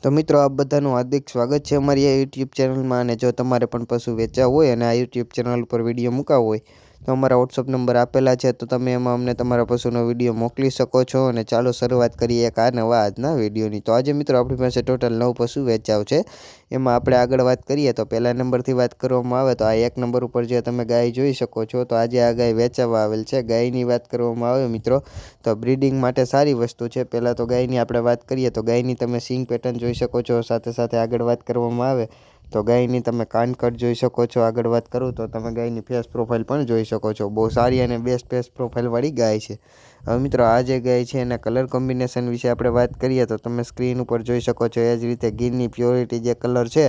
તો મિત્રો આપ બધાનું હાર્દિક સ્વાગત છે અમારી આ યુટ્યુબ ચેનલમાં। અને જો તમારે પણ પશુ વેચવા હોય અને આ યુટ્યુબ ચેનલ પર વિડીયો મૂકવા હોય તો અમારા વોટ્સઅપ નંબર આપેલા છે, તો તમે એમાં અમને તમારા પશુનો વિડીયો મોકલી શકો છો। અને ચાલો શરૂઆત કરીએ એક આ નવા આજના વિડીયોની। તો આજે મિત્રો આપણી પાસે ટોટલ 9 પશુ વેચાવ છે। એમાં આપણે આગળ વાત કરીએ તો પહેલા નંબરથી વાત કરવામાં આવે તો આ એક નંબર ઉપર જે તમે ગાય જોઈ શકો છો, તો આજે આ ગાય વેચાવા આવેલ છે। ગાયની વાત કરવામાં આવે મિત્રો તો બ્રીડિંગ માટે સારી વસ્તુ છે। પહેલાં તો ગાયની આપણે વાત કરીએ તો ગાયની તમે સિંગ પેટર્ન જોઈ શકો છો। સાથે સાથે આગળ વાત કરવામાં આવે તો ગાયની તમે કાનકટ જોઈ શકો છો। આગળ વાત કરું તો તમે ગાયની ફેસ પ્રોફાઇલ પણ જોઈ શકો છો। બહુ સારી અને બેસ્ટ ફેસ પ્રોફાઇલવાળી ગાય છે। હવે મિત્રો આ જે ગાય છે એના કલર કોમ્બિનેશન વિશે આપણે વાત કરીએ તો તમે સ્ક્રીન ઉપર જોઈ શકો છો। એ જ રીતે ગીરની પ્યોરિટી જે કલર છે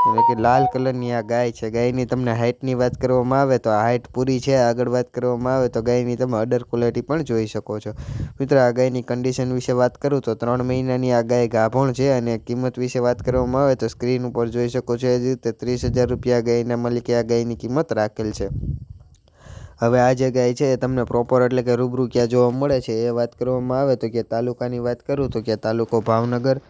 એટલે કે લાલ કલરની આ ગાય છે। ગાયની તમને હાઇટની વાત કરવામાં આવે તો આ હાઇટ પૂરી છે। આગળ વાત કરવામાં આવે તો ગાયની તમે અડર ક્વોલિટી પણ જોઈ શકો છો। મિત્રો આ ગાયની કન્ડિશન વિશે વાત કરું તો 3 મહિનાની આ ગાય ગાભણ છે। અને કિંમત વિશે વાત કરવામાં આવે તો સ્ક્રીન ઉપર જોઈ શકો છો। એ જ રીતે 30,000 રૂપિયા ગાયના માલિકે આ ગાયની કિંમત રાખેલ છે। હવે આ જે ગાય છે એ તમને પ્રોપર એટલે કે રૂબરૂ ક્યાં જોવા મળે છે એ વાત કરવામાં આવે તો કે તાલુકાની વાત કરું તો કે તાલુકો ભાવનગર,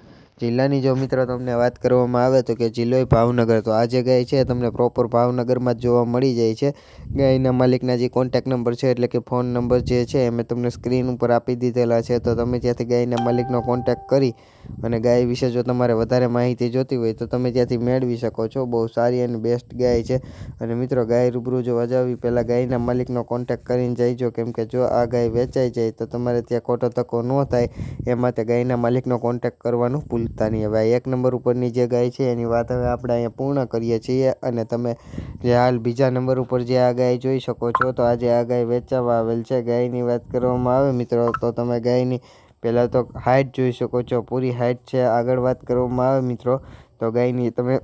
જિલ્લાની જો મિત્રો તમને વાત કરવામાં આવે તો કે જિલ્લો ભાવનગર। તો આ જે ગાય છે તમને પ્રોપર ભાવનગરમાં જ જોવા મળી જાય છે। ગાયના માલિકના જે કોન્ટેક્ટ નંબર છે એટલે કે ફોન નંબર જે છે એ મેં તમને સ્ક્રીન ઉપર આપી દીધેલા છે। તો તમે ત્યાંથી ગાયના માલિકનો કોન્ટેક્ટ કરી અને ગાય વિશે જો તમારે વધારે માહિતી જોતી હોય તો તમે ત્યાંથી મેળવી શકો છો। બહુ સારી અને બેસ્ટ ગાય છે। અને મિત્રો ગાય રૂબરૂ જો વજાવવી પહેલાં ગાયના માલિકનો કોન્ટેક્ટ કરીને જઈજો, કેમ કે જો આ ગાય વેચાઈ જાય તો તમારે ત્યાં ખોટો ધક્કો ન થાય એ માટે ગાયના માલિકનો કોન્ટેક્ટ કરવાનું ભૂલતા નહીં। હવે એક નંબર ઉપરની જે ગાય છે એની વાત હવે આપણે અહીંયા પૂર્ણ કરીએ છીએ। અને તમે જે હાલ બીજા નંબર ઉપર જે આ ગાય જોઈ શકો છો, તો આજે આ ગાય વેચાવા આવેલ છે। ગાયની વાત કરવામાં આવે મિત્રો તો તમે ગાયની પહેલાં તો હાઇટ જોઈ શકો છો, પૂરી હાઇટ છે। આગળ વાત કરવામાં આવે મિત્રો તો ગાયની તમે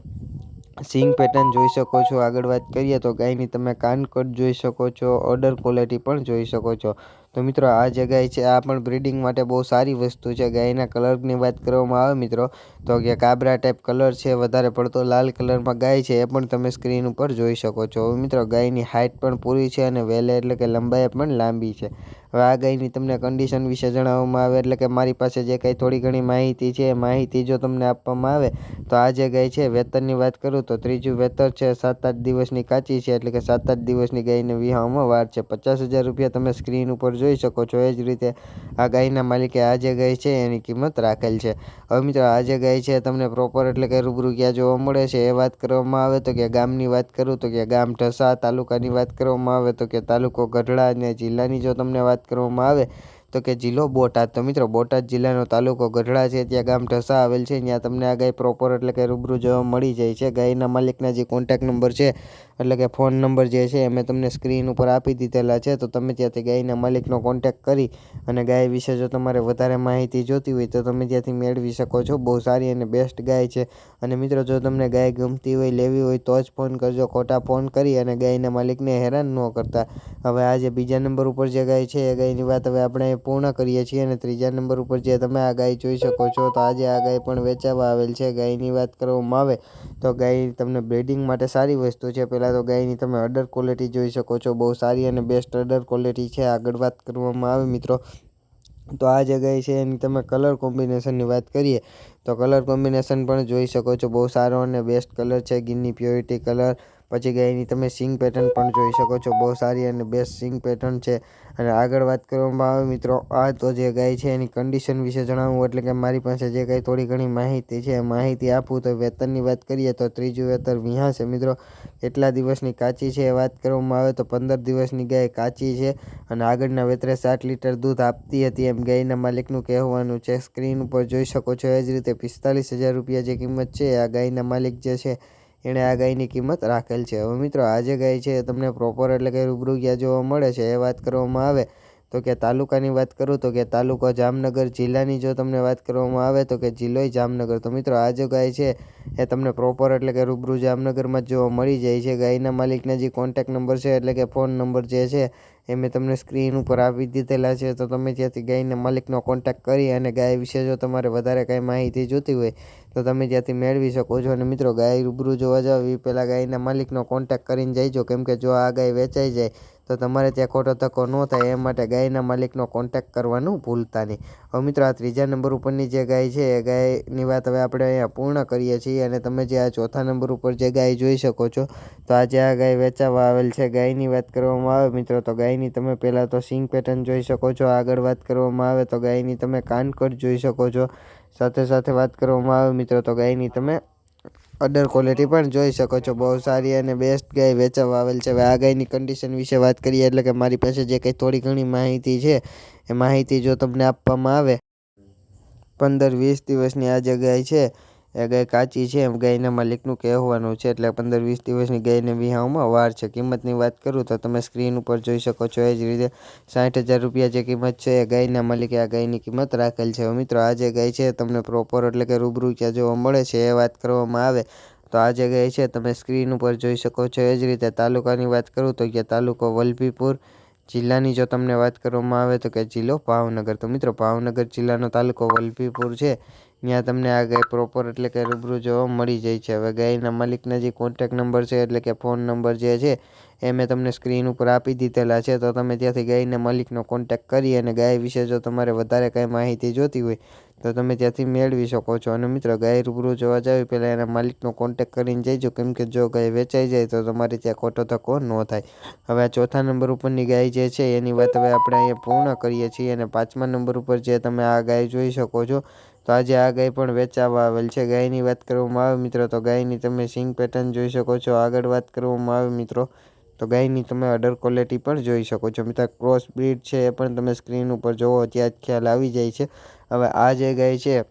સિંગ પેટર્ન જોઈ શકો છો। આગળ વાત કરીએ તો ગાયની તમે કાનકટ જોઈ શકો છો, ઓર્ડર ક્વોલિટી પણ જોઈ શકો છો। તો મિત્રો આ જે ગાય છે આ પણ બ્રીડિંગ માટે બહુ સારી વસ્તુ છે। ગાયના કલરની વાત કરવામાં આવે મિત્રો તો કે કાબરા ટાઈપ કલર છે, વધારે પડતો લાલ કલરમાં ગાય છે એ પણ તમે સ્ક્રીન ઉપર જોઈ શકો છો। હવે મિત્રો ગાયની હાઇટ પણ પૂરી છે અને વેલે એટલે કે લંબાઈ પણ લાંબી છે। હવે આ ગાયની તમને કન્ડિશન વિશે જણાવવામાં આવે એટલે કે મારી પાસે જે કંઈ થોડી ઘણી માહિતી છે એ માહિતી જો તમને આપવામાં આવે તો આ જે ગાય છે વેતનની વાત કરું તો ત્રીજું વેતર છે, 7-8 દિવસની કાચી છે, એટલે કે 7-8 દિવસની ગાયને વિહાવામાં વાર છે। 50,000 રૂપિયા તમે સ્ક્રીન ઉપર જોઈ શકો છો। એ જ રીતે આ ગાયના માલિકે આ જે ગાય છે એની કિંમત રાખેલ છે। હવે મિત્રો આ જે ગાય છે તમને પ્રોપર એટલે કે રૂબરૂ ક્યાં જોવા મળે છે એ વાત કરવામાં આવે તો કે ગામની વાત કરું તો કે ગામ ઢસા, તાલુકાની વાત કરવામાં આવે તો કે તાલુકો ગઢડા, અને જિલ્લાની જો તમને વાત કરવામાં આવે તો કે જિલ્લો બોટાદ। તો મિત્રો બોટાદ જિલ્લાનો તાલુકો ગઢડા છે, ત્યાં ગામ ઢસા આવેલ છે। ત્યાં તમને આ ગાય પ્રોપર એટલે કે રૂબરૂ જોવા મળી જાય છે। ગાયના માલિકના જે કોન્ટેક્ટ નંબર છે એટલે કે ફોન નંબર જે છે મેં તમને સ્ક્રીન ઉપર આપી દીધેલા છે। તો તમે ત્યાંથી ગાયના માલિકનો કોન્ટેક્ટ કરી અને ગાય વિશે જો તમારે વધારે માહિતી જોતી હોય તો તમે ત્યાંથી મેળવી શકો છો। બહુ સારી અને બેસ્ટ ગાય છે। અને મિત્રો જો તમને ગાય ગમતી હોય, લેવી હોય તો જ ફોન કરજો, ખોટા ફોન કરી અને ગાયના માલિકને હેરાન ન કરતા। હવે આ જે બીજા નંબર ઉપર જે ગાય છે એ ગાયની વાત હવે આપણે પૂર્ણ કરીએ છીએ। અને ત્રીજા નંબર ઉપર જે તમે આ ગાય જોઈ શકો છો, તો આજે આ ગાય પણ વેચાવા આવેલ છે। ગાયની વાત કરવામાં આવે તો ગાય તમને બ્રીડિંગ માટે સારી વસ્તુ છે। પહેલાં તો ગાયની તમે અડર ક્વોલિટી જોઈ શકો છો, બહુ સારી અને બેસ્ટ અડર ક્વોલિટી છે। આગળ વાત કરવામાં આવે મિત્રો તો આ જે ગાય છે એની તમે કલર કોમ્બિનેશનની વાત કરીએ તો કલર કોમ્બિનેશન પણ જોઈ શકો છો, બહુ સારો અને બેસ્ટ કલર છે, ગીરની પ્યોરિટી કલર। પછી ગાયની તમે સિંગ પેટર્ન પણ જોઈ શકો છો, બહુ સારી અને બેસ્ટ સિંગ પેટર્ન છે। અને આગળ વાત કરવામાં આવે મિત્રો આ તો જે ગાય છે એની કન્ડિશન વિશે જણાવવું એટલે કે મારી પાસે જે કંઈ થોડી ઘણી માહિતી છે માહિતી આપું તો વેતનની વાત કરીએ તો ત્રીજું વેતર વિહાશે મિત્રો। કેટલા દિવસની કાચી છે એ વાત કરવામાં આવે તો 15 દિવસની ગાય કાચી છે। અને આગળના વેતરે 7 લીટર દૂધ આપતી હતી એમ ગાયના માલિકનું કહેવાનું છે। સ્ક્રીન ઉપર જોઈ શકો છો। એ જ રીતે 45,000 રૂપિયા જે કિંમત છે આ ગાયના માલિક જે છે એણે આ ગાયની કિંમત રાખેલ છે। હવે મિત્રો આ જે ગાય છે તમને પ્રોપર એટલે કે રૂબરૂ ક્યાં જોવા મળે છે એ વાત કરવામાં આવે તો કે તાલુકાની વાત કરું તો કે તાલુકો જામનગર, જિલ્લાની જો તમને વાત કરવામાં આવે તો કે જિલ્લો જામનગર। તો મિત્રો આ જે ગાય છે એ તમને પ્રોપર એટલે કે રૂબરૂ જામનગરમાં જ જોવા મળી જાય છે। ગાયના માલિકના જે કોન્ટેક્ટ નંબર છે એટલે કે ફોન નંબર જે છે એ મેં તમને સ્ક્રીન ઉપર આપી દીધેલા છે। તો તમે ત્યાંથી ગાયના માલિકનો કોન્ટેક્ટ કરી અને ગાય વિશે જો તમારે વધારે કાંઈ માહિતી જોતી હોય તો તમે ત્યાંથી મેળવી શકો છો। અને મિત્રો ગાય રૂબરૂ જોવા જાવ એ પહેલાં ગાયના માલિકનો કોન્ટેક્ટ કરીને જઈજો, કેમ કે જો આ ગાય વેચાઈ જાય તો તમારે ત્યાં ખોટો ધક્કો ન થાય એ માટે ગાયના માલિકનો કોન્ટેક્ટ કરવાનું ભૂલતા નહીં। હવે મિત્રો આ ત્રીજા નંબર ઉપરની જે ગાય છે એ ગાયની વાત હવે આપણે અહીંયા પૂર્ણ કરીએ છીએ। અને તમે જે આ ચોથા નંબર ઉપર જે ગાય જોઈ શકો છો, તો આજે આ ગાય વેચાવા આવેલ છે। ગાયની વાત કરવામાં આવે મિત્રો તો ગાયની તમે પહેલાં તો સિંગ પેટર્ન જોઈ શકો છો। આગળ વાત કરવામાં આવે તો ગાયની તમે કાનકટ જોઈ શકો છો। સાથે સાથે વાત કરવામાં આવે મિત્રો તો ગાયની તમે અડર ક્વોલિટી પણ જોઈ શકો છો। બહુ સારી અને બેસ્ટ ગાય વેચાવા આવેલ છે। હવે આ ગાયની કન્ડિશન વિશે વાત કરીએ, એટલે કે મારી પાસે જે કંઈ થોડી ઘણી માહિતી છે એ માહિતી જો તમને આપવામાં આવે, 15-20 દિવસની આ જે ગાય છે એ ગાય કાચી છે એમ ગાયના માલિકનું કહેવાનું છે। એટલે 15-20 દિવસની ગાયને વિહાવામાં વાર છે। કિંમતની વાત કરું તો તમે સ્ક્રીન ઉપર જોઈ શકો છો, એ જ રીતે 60,000 રૂપિયા જે કિંમત છે એ ગાયના માલિકે આ ગાયની કિંમત રાખેલ છે। મિત્રો આ જે ગાય છે તમને પ્રોપર એટલે કે રૂબરૂ ક્યાં જોવા મળે છે એ વાત કરવામાં આવે તો આ જે ગાય છે તમે સ્ક્રીન ઉપર જોઈ શકો છો। એ જ રીતે તાલુકાની વાત કરું તો કે તાલુકો વલભીપુર, જિલ્લાની જો તમને વાત કરવામાં આવે તો કે જિલ્લો ભાવનગર। તો મિત્રો ભાવનગર જિલ્લાનો તાલુકો વલભીપુર છે, ત્યાં તમને આ ગાય પ્રોપર એટલે કે રૂબરૂ જોવા મળી જાય છે। હવે ગાયના માલિકના જે કોન્ટેક નંબર છે એટલે કે ફોન નંબર જે છે એ મેં તમને સ્ક્રીન ઉપર આપી દીધેલા છે, તો તમે ત્યાંથી ગાયના માલિકનો કોન્ટેક કરી અને ગાય વિશે જો તમારે વધારે કાંઈ માહિતી જોતી હોય તો તમે ત્યાંથી મેળવી શકો છો। અને મિત્રો ગાય રૂબરૂ જોવા જાવ પહેલાં એના માલિકનો કોન્ટેક કરીને જઈજો, કેમ કે જો ગાય વેચાઈ જાય તો તમારે ત્યાં ખોટો ધક્કો ન થાય। હવે આ ચોથા નંબર ઉપરની ગાય જે છે એની વાત હવે આપણે અહીંયા પૂર્ણ કરીએ છીએ। અને પાંચમા નંબર ઉપર જે તમે આ ગાય જોઈ શકો છો, તો આજે આ ગાય પણ વેચાવા આવેલ છે। ગાયની વાત કરવામાં આવે મિત્રો તો ગાયની તમે સિંગ પેટર્ન જોઈ શકો છો। આગળ વાત કરવામાં આવે મિત્રો તો ગાયની તમે અડર ક્વોલિટી પણ જોઈ શકો છો। મિત્રો ક્રોસ બ્રીડ છે એ પણ તમે સ્ક્રીન ઉપર જોવો ત્યાં જ ખ્યાલ આવી જાય છે। હવે આ જે ગાય છે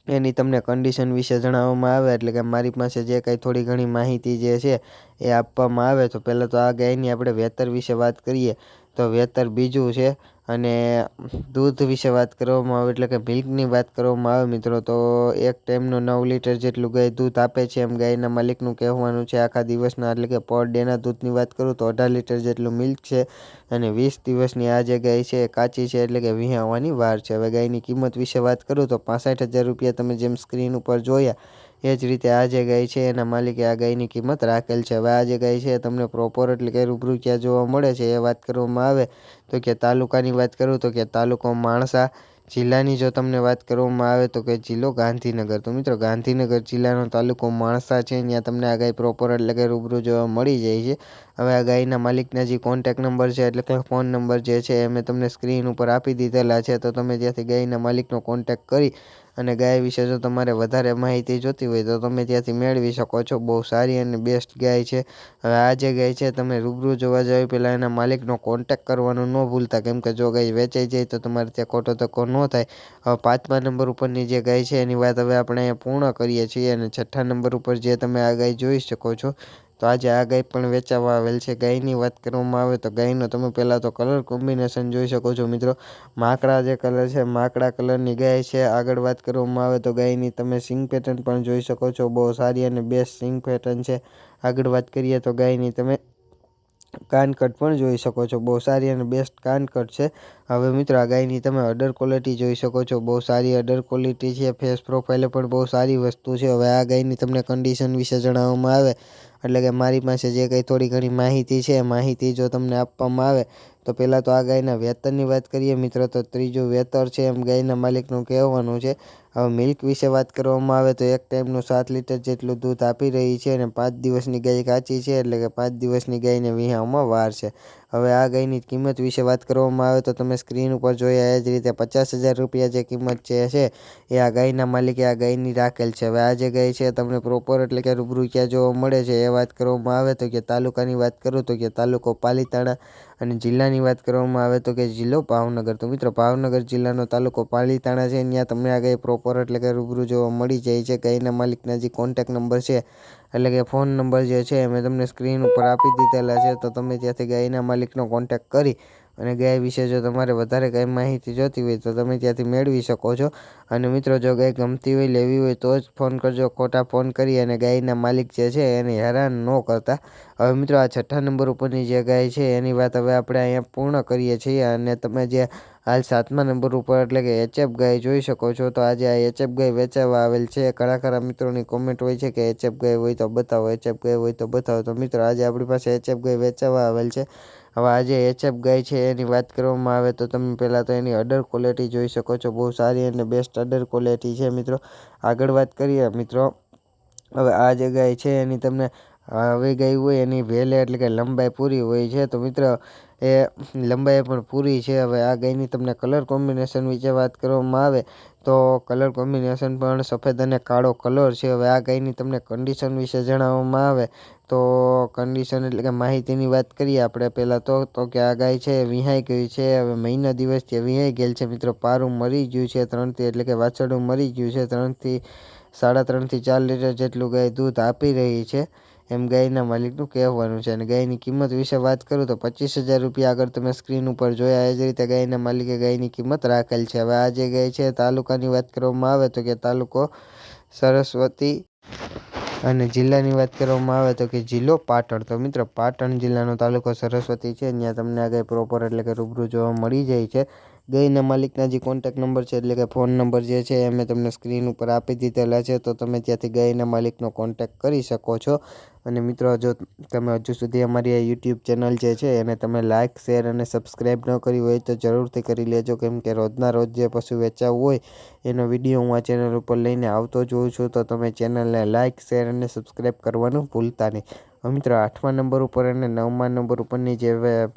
એની તમને કન્ડિશન વિશે જણાવવામાં આવે, એટલે કે મારી પાસે જે કાંઈ થોડી ઘણી માહિતી જે છે એ આપવામાં આવે તો પહેલાં તો આ ગાયની આપણે વેતર વિશે વાત કરીએ તો વેતર બીજું છે। અને દૂધ વિશે વાત કરવામાં આવે એટલે કે મિલ્કની વાત કરવામાં આવે મિત્રો તો એક ટાઈમનું 9 લીટર જેટલું ગાય દૂધ આપે છે એમ ગાયના માલિકનું કહેવાનું છે આખા દિવસના। એટલે કે પર ડેના દૂધની વાત કરું તો 18 લીટર જેટલું મિલ્ક છે। અને 20 દિવસની આ જે ગાય છે કાચી છે, એટલે કે વિહાવાની વાર છે। હવે ગાયની કિંમત વિશે વાત કરું તો 65,000 રૂપિયા તમે જેમ સ્ક્રીન ઉપર જોયા એ જ રીતે આ જે ગાય છે એના માલિકે આ ગાયની કિંમત રાખેલ છે। હવે આ જે ગાય છે તમને પ્રોપર એટલે કે રૂબરૂ ક્યાં જોવા મળે છે એ વાત કરવામાં આવે તો કે તાલુકાની વાત કરું તો કે તાલુકો માણસા, જિલ્લાની જો તમને વાત કરવામાં આવે તો કે જિલ્લો ગાંધીનગર। તો મિત્રો ગાંધીનગર જિલ્લાનો તાલુકો માણસા છે, ત્યાં તમને આ ગાય પ્રોપર એટલે કે રૂબરૂ જોવા મળી જાય છે। હવે આ ગાયના માલિકના જે કોન્ટેક નંબર છે એટલે કે ફોન નંબર જે છે એ મેં તમને સ્ક્રીન ઉપર આપી દીધેલા છે, તો તમે ત્યાંથી ગાયના માલિકનો કોન્ટેક કરી અને ગાય વિશે જો તમારે વધારે માહિતી જોતી હોય તો તમે ત્યાંથી મેળવી શકો છો। બહુ સારી અને બેસ્ટ ગાય છે। હવે આ જે ગાય છે તમે રૂબરૂ જોવા જાવ પહેલાં એના માલિકનો કોન્ટેક કરવાનું ન ભૂલતા, કેમ કે જો ગાય વેચાઈ જાય તો તમારે ત્યાં ખોટો ધક્કો ન થાય। હવે પાંચમા નંબર ઉપરની જે ગાય છે એની વાત હવે આપણે અહીંયા પૂર્ણ કરીએ છીએ। અને છઠ્ઠા નંબર ઉપર જે તમે આ ગાય જોઈ શકો છો, તો આજે આ ગાય પણ વેચાવા આવેલ છે। ગાયની વાત કરવામાં આવે તો ગાયનો તમે પહેલાં તો કલર કોમ્બિનેશન જોઈ શકો છો મિત્રો, માકડા જે કલર છે માકડા કલરની ગાય છે। આગળ વાત કરવામાં આવે તો ગાયની તમે સિંગ પેટર્ન પણ જોઈ શકો છો, બહુ સારી અને બેસ્ટ સિંગ પેટર્ન છે। આગળ વાત કરીએ તો ગાયની તમે કાનકટ પણ જોઈ શકો છો, બહુ સારી અને બેસ્ટ કાનકટ છે। હવે મિત્રો આ ગાયની તમે અડર ક્વોલિટી જોઈ શકો છો, બહુ સારી અડર ક્વોલિટી છે। ફેસ પ્રોફાઇલ પણ બહુ સારી વસ્તુ છે। હવે આ ગાયની તમને કન્ડિશન વિશે જણાવવામાં આવે એટલે કે મારી પાસે જે કંઈ થોડી ઘણી માહિતી છે માહિતી જો તમને આપવામાં આવે તો પહેલાં તો આ ગાયના વેતરની વાત કરીએ મિત્રો તો ત્રીજું વેતર છે એમ ગાયના માલિકનું કહેવાનું છે। હવે મિલ્ક વિશે વાત કરવામાં આવે તો એક ટાઈમનું 7 લીટર જેટલું દૂધ આપી રહી છે। અને 5 દિવસની ગાય કાચી છે, એટલે કે 5 દિવસની ગાયને વિહાવામાં વાર છે। હવે આ ગાયની કિંમત વિશે વાત કરવામાં આવે તો તમે સ્ક્રીન ઉપર જોયા એ જ રીતે 50,000 રૂપિયા જે કિંમત જે છે એ આ ગાયના માલિકે આ ગાયની રાખેલ છે। હવે આ જે ગાય છે તમને પ્રોપર એટલે કે રૂબરૂ ક્યાં જોવા મળે છે એ વાત કરવામાં આવે તો કે તાલુકાની વાત કરું તો કે તાલુકો પાલીતાણા, અને જિલ્લાની વાત કરવામાં આવે તો કે જિલ્લો ભાવનગર। તો મિત્રો ભાવનગર જિલ્લાનો તાલુકો પાલીતાણા છે, ત્યાં તમને આ ગાય પ્રોપર એટલે કે રૂબરૂ જોવા મળી જાય છે। ગાયના માલિકના જે કોન્ટેક નંબર છે એટલે કે ફોન નંબર જે છે મેં તમને સ્ક્રીન ઉપર આપી દીધેલા છે, તો તમે ત્યાંથી ગાયના માલિકનો કોન્ટેક કરી અને ગાય વિશે જો તમારે વધારે કંઈ માહિતી જોતી હોય તો તમે ત્યાંથી મેળવી શકો છો। અને મિત્રો જો ગાય ગમતી હોય લેવી હોય તો જ ફોન કરજો, ખોટા ફોન કરી અને ગાયના માલિક જે છે એને હેરાન ન કરતા। હવે મિત્રો આ છઠ્ઠા નંબર ઉપરની જે ગાય છે એની વાત હવે આપણે અહીંયા પૂર્ણ કરીએ છીએ। અને તમે જે હાલ 7મા નંબર ઉપર એટલે કે HF ગાય જોઈ શકો છો. તો આજે આ HF ગાય વેચાવા આવેલ છે. ઘણા મિત્રોની કોમેન્ટ હોય છે કે HF ગાય હોય તો બતાવો, HF ગાય હોય તો બતાવો. તો મિત્રો આજે આપણી પાસે HF ગાય વેચાવા આવેલ છે. હવે આજે HF ગાય છે એની વાત કરવામાં આવે તો તમે પહેલાં તો એની અડર ક્વોલિટી જોઈ શકો છો. બહુ સારી અને બેસ્ટ અડર ક્વોલિટી છે મિત્રો. આગળ વાત કરીએ મિત્રો, હવે આ જે ગાય છે એની તમને હવે ગાય હોય એની વેલે એટલે કે લંબાઈ પૂરી હોય છે. તો મિત્રો એ લંબાઈ પણ પૂરી છે. હવે આ ગાયની તમને કલર કોમ્બિનેશન વિશે વાત કરવામાં આવે તો કલર કોમ્બિનેશન પણ સફેદ અને કાળો કલર છે. હવે આ ગાયની તમને કન્ડિશન વિશે જણાવવામાં આવે તો કન્ડિશન એટલે કે માહિતીની વાત કરીએ આપણે પહેલાં તો કે આ ગાય છે વિહાઈ ગઈ છે. હવે મહિના દિવસથી વિહાઈ ગયેલ છે મિત્રો. પારું મરી ગયું છે 3થી એટલે કે વાછરડું મરી ગયું છે. 3.5 થી 4 લીટર જેટલું ગાય દૂધ આપી રહી છે એમ ગાયના માલિકનું કહેવાનું છે. અને ગાયની કિંમત વિશે વાત કરું તો 25,000 રૂપિયા આગળ તમે સ્ક્રીન ઉપર જોયા એ જ રીતે ગાયના માલિકે ગાયની કિંમત રાખેલ છે. હવે આ જે ગાય છે તાલુકાની વાત કરવામાં આવે તો કે તાલુકો સરસ્વતી અને જિલ્લાની વાત કરવામાં આવે તો કે જિલ્લો પાટણ. તો મિત્રો પાટણ જિલ્લાનો તાલુકો સરસ્વતી છે. ત્યાં તમને આ ગાય પ્રોપર એટલે કે રૂબરૂ જોવા મળી જાય છે. ગાયના માલિકના જે કોન્ટેક્ટ નંબર છે એટલે કે ફોન નંબર જે છે એ મેં તમને સ્ક્રીન ઉપર આપી દીધેલા છે. તો તમે ત્યાંથી ગાયના માલિકનો કોન્ટેક્ટ કરી શકો છો. અને મિત્રો જો તમે હજુ સુધી અમારી આ યુટ્યુબ ચેનલ જે છે એને તમે લાઇક, શેર અને સબસ્ક્રાઈબ ન કરી હોય તો જરૂરથી કરી લેજો. કેમ કે રોજના રોજ જે પશુ વેચાવું હોય એનો વિડીયો હું આ ચેનલ ઉપર લઈને આવતો જ હોઉં છું. તો તમે ચેનલને લાઇક, શેર અને સબસ્ક્રાઈબ કરવાનું ભૂલતા નહીં. હવે મિત્રો 8મા નંબર ઉપર અને 9મા નંબર ઉપરની જે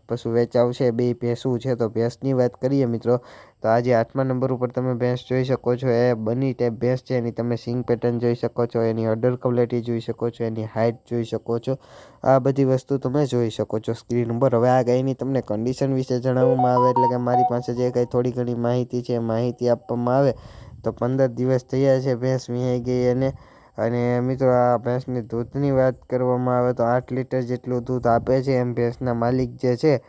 પશુ વેચાવ છે બે ભેંસું છે. તો ભેંસની વાત કરીએ મિત્રો તો આજે 8મા નંબર ઉપર તમે ભેંસ જોઈ શકો છો. એ બની ટાઈપ ભેંસ છે. એની તમે સિંગ પેટર્ન જોઈ શકો છો, એની અડર ક્વોલિટી જોઈ શકો છો, એની હાઇટ જોઈ શકો છો. આ બધી વસ્તુ તમે જોઈ શકો છો સ્ક્રીન ઉપર. હવે આ ગાયની તમને કન્ડિશન વિશે જણાવવામાં આવે એટલે કે મારી પાસે જે કંઈ થોડી ઘણી માહિતી છે માહિતી આપવામાં આવે તો 15 દિવસ થયા છે ભેંસ વિહાઈ ગઈ અને મિત્રો આ ભેંસની દૂધની વાત કરવામાં આવે તો 8 લીટર જેટલું દૂધ આપે છે એમ ભેંસના માલિક જે છે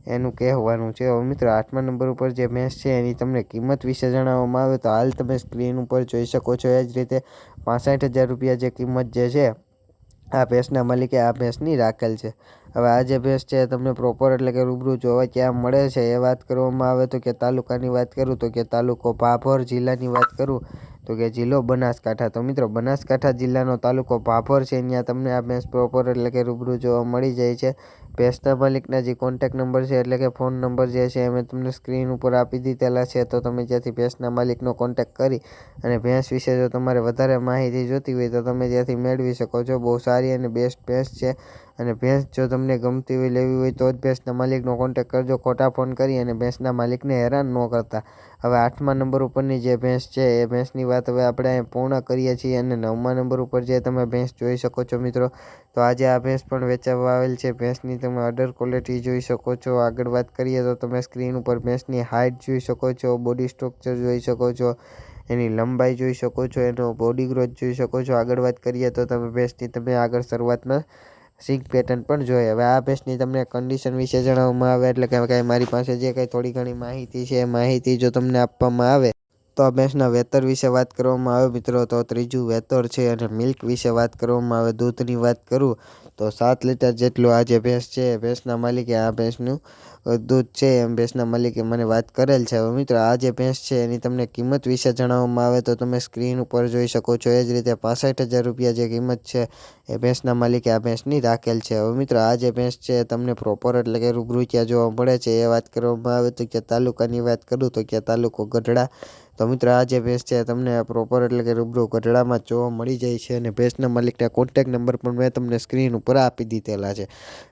એનું કહેવાનું છે. હવે મિત્રો 8મા નંબર ઉપર જે ભેંસ છે એની તમને કિંમત વિશે જણાવવામાં આવે તો હાલ તમે સ્ક્રીન ઉપર જોઈ શકો છો. એ જ રીતે 65,000 રૂપિયા જે કિંમત જે છે આ ભેંસના માલિકે આ ભેંસની રાખેલ છે. હવે આ જે ભેંસ છે તમને પ્રોપર એટલે કે રૂબરૂ જોવા ક્યાં મળે છે એ વાત કરવામાં આવે તો કે તાલુકાની વાત કરું તો કે તાલુકો ભાભર, જિલ્લાની વાત કરું તો કે જિલ્લો બનાસકાંઠા. તો મિત્રો બનાસકાંઠા જિલ્લાનો તાલુકો ભાભર છે. ત્યાં તમને આ ભેંસ પ્રોપર એટલે કે રૂબરૂ જોવા મળી જાય છે. ભેંસના માલિકના જે કોન્ટેક્ટ નંબર છે એટલે કે ફોન નંબર જે છે અમે તમને સ્ક્રીન ઉપર આપી દીધેલા છે. તો તમે ત્યાંથી ભેંસના માલિકનો કોન્ટેક્ટ કરી અને ભેંસ વિશે જો તમારે વધારે માહિતી જોતી હોય તો તમે ત્યાંથી મેળવી શકો છો. બહુ સારી અને બેસ્ટ ભેંસ છે. અને ભેંસ જો તમને ગમતી હોય લેવી હોય તો જ ભેંસના માલિકનો કોન્ટેક્ટ કરજો. ખોટા ફોન કરી અને ભેંસના માલિકને હેરાન ન કરતા. હવે 8મા નંબર ઉપરની જે ભેંસ છે એ ભેંસની વાત હવે આપણે પૂર્ણ કરીએ છીએ. અને 9મા નંબર ઉપર જે તમે ભેંસ જોઈ શકો છો મિત્રો તો આજે આ ભેંસ પણ વેચાવા આવેલ છે. ભેંસની તમે અડર ક્વોલિટી જોઈ શકો છો. આગળ વાત કરીએ તો તમે સ્ક્રીન ઉપર ભેંસની હાઇટ જોઈ શકો છો, બોડી સ્ટ્રક્ચર જોઈ શકો છો, એની લંબાઈ જોઈ શકો છો, એનો બોડી ગ્રોથ જોઈ શકો છો. આગળ વાત કરીએ તો તમે ભેંસની તમે આગળ શરૂઆતમાં સિંગ પેટર્ન પણ જોઈએ. હવે આ ભેંસની તમને કન્ડિશન વિશે જણાવવામાં આવે એટલે કે કાંઈ મારી પાસે જે કંઈ થોડી ઘણી માહિતી છે એ માહિતી જો તમને આપવામાં આવે તો આ ભેંસના વેતર વિશે વાત કરવામાં આવે મિત્રો તો 3જું વેતર છે. અને મિલ્ક વિશે વાત કરવામાં આવે, દૂધની વાત કરું તો 7 લીટર જેટલું આ જે ભેંસ છે ભેંસના માલિકે આ ભેંસનું દૂધ છે એમ ભેંસના માલિકે મને વાત કરેલ છે. હવે મિત્રો આ જે ભેંસ છે એની તમને કિંમત વિશે જણાવવામાં આવે તો તમે સ્ક્રીન ઉપર જોઈ શકો છો. એ જ રીતે 65,000 રૂપિયા જે કિંમત છે એ ભેંસના માલિકે આ ભેંસની રાખેલ છે. હવે મિત્રો આ જે ભેંસ છે તમને પ્રોપર એટલે કે રૂબરૂ ક્યાં જોવા મળે છે એ વાત કરવામાં આવે તો કે તાલુકાની વાત કરું તો કે તાલુકો ગઢડા. તો મિત્રો આ જે ભેંસ છે તમને પ્રોપર એટલે કે રૂબરૂ ગઢડામાં જોવા મળી જાય છે. અને ભેંસના માલિકના કોન્ટેક્ટ નંબર પણ મેં તમને સ્ક્રીન ઉપર આપી દીધેલા છે.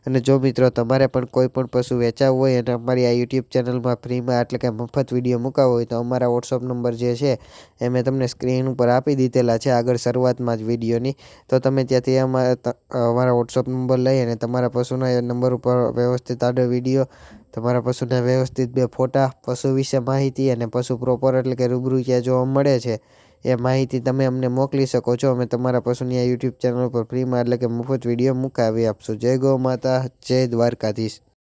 અને જો મિત્રો તમારે પણ કોઈ પણ પશુ વેચાવું હોય અને અમારી આ યુટ્યુબ ચેનલમાં ફ્રીમાં એટલે કે મફત વિડીયો મૂકાવો હોય તો અમારા વોટ્સઅપ નંબર જે છે એ મેં તમને સ્ક્રીન ઉપર આપી દીધેલા છે આગળ શરૂઆતમાં જ વિડીયોની. તો તમે ત્યાંથી અમારા વોટ્સઅપ નંબર લઈ અને તમારા પશુના એ નંબર ઉપર વ્યવસ્થિત આડો વિડીયો, તમારા પશુના વ્યવસ્થિત 2 ફોટા, પશુ વિશે માહિતી અને પશુ પ્રોપર એટલે કે રૂબરૂ ક્યાં જોવા મળે છે એ માહિતી તમે અમને મોકલી શકો છો. અમે તમારા પશુની આ યુટ્યુબ ચેનલ પર ફ્રીમાં એટલે કે મફત વિડીયો મુકાવી આપશું. જય ગૌ માતા, જય દ્વારકાધીશ.